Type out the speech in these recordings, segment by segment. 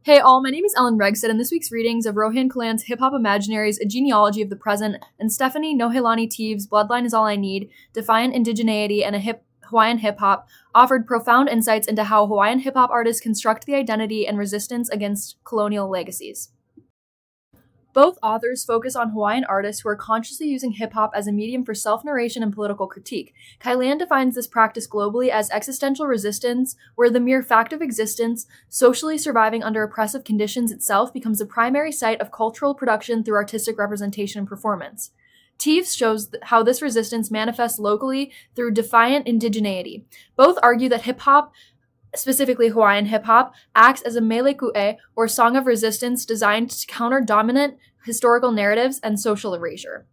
Hey all, my name is Elin Reigstad, and this week's readings of Rohan Kalan's Hip Hop Imaginaries, A Genealogy of the Present, and Stephanie Nohelani Teaves' Bloodline is All I Need, Defiant Indigeneity, and Hawaiian Hip Hop offered profound insights into how Hawaiian hip hop artists construct the identity and resistance against colonial legacies. Both authors focus on Hawaiian artists who are consciously using hip-hop as a medium for self-narration and political critique. Kailan defines this practice globally as existential resistance, where the mere fact of existence, socially surviving under oppressive conditions itself, becomes the primary site of cultural production through artistic representation and performance. Teaves shows how this resistance manifests locally through defiant indigeneity. Both argue that hip-hop, specifically Hawaiian hip-hop, acts as a mele ku'e, or song of resistance designed to counter dominant historical narratives and social erasure.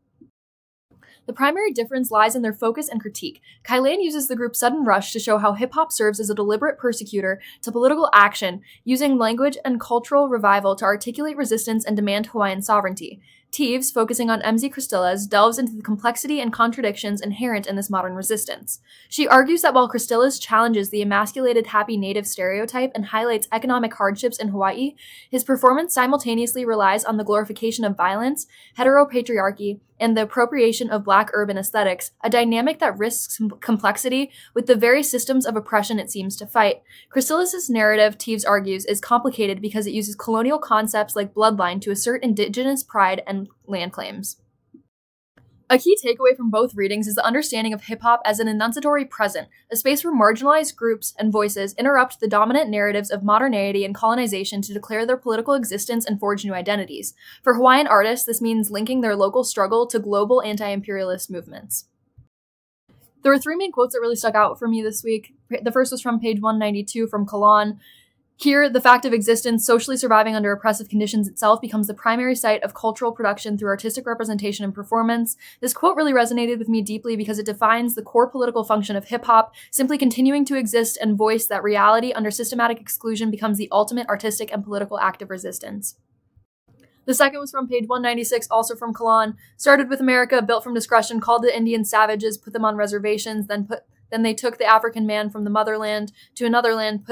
The primary difference lies in their focus and critique. Kailan uses the group Sudden Rush to show how hip-hop serves as a deliberate persecutor to political action, using language and cultural revival to articulate resistance and demand Hawaiian sovereignty. Teaves, focusing on MZ Cristillas, delves into the complexity and contradictions inherent in this modern resistance. She argues that while Cristillas challenges the emasculated happy native stereotype and highlights economic hardships in Hawaii, his performance simultaneously relies on the glorification of violence, heteropatriarchy, and the appropriation of Black urban aesthetics, a dynamic that risks complexity with the very systems of oppression it seems to fight. Cristillas' narrative, Teaves argues, is complicated because it uses colonial concepts like bloodline to assert indigenous pride and land claims. A key takeaway from both readings is the understanding of hip-hop as an enunciatory present, a space where marginalized groups and voices interrupt the dominant narratives of modernity and colonization to declare their political existence and forge new identities. For Hawaiian artists, this means linking their local struggle to global anti-imperialist movements. There were three main quotes that really stuck out for me this week. The first was from page 192 from Kalan. Here, the fact of existence, socially surviving under oppressive conditions itself, becomes the primary site of cultural production through artistic representation and performance. This quote really resonated with me deeply because it defines the core political function of hip-hop, simply continuing to exist and voice that reality under systematic exclusion becomes the ultimate artistic and political act of resistance. The second was from page 196, also from Kalan. Started with America, built from discretion, called the Indians savages, put them on reservations, then they took the African man from the motherland to another land,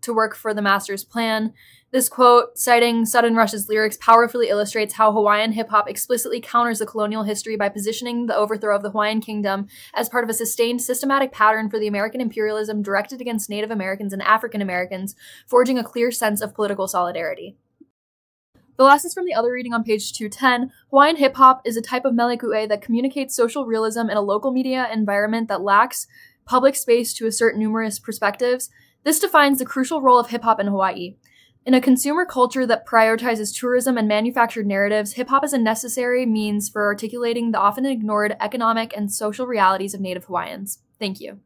to work for the master's plan. This quote, citing Sudden Rush's lyrics, powerfully illustrates how Hawaiian hip-hop explicitly counters the colonial history by positioning the overthrow of the Hawaiian kingdom as part of a sustained systematic pattern for the American imperialism directed against Native Americans and African Americans, forging a clear sense of political solidarity. The last is from the other reading on page 210. Hawaiian hip-hop is a type of mele ku'e that communicates social realism in a local media environment that lacks public space to assert numerous perspectives. This defines the crucial role of hip-hop in Hawaii. In a consumer culture that prioritizes tourism and manufactured narratives, hip-hop is a necessary means for articulating the often ignored economic and social realities of Native Hawaiians. Thank you.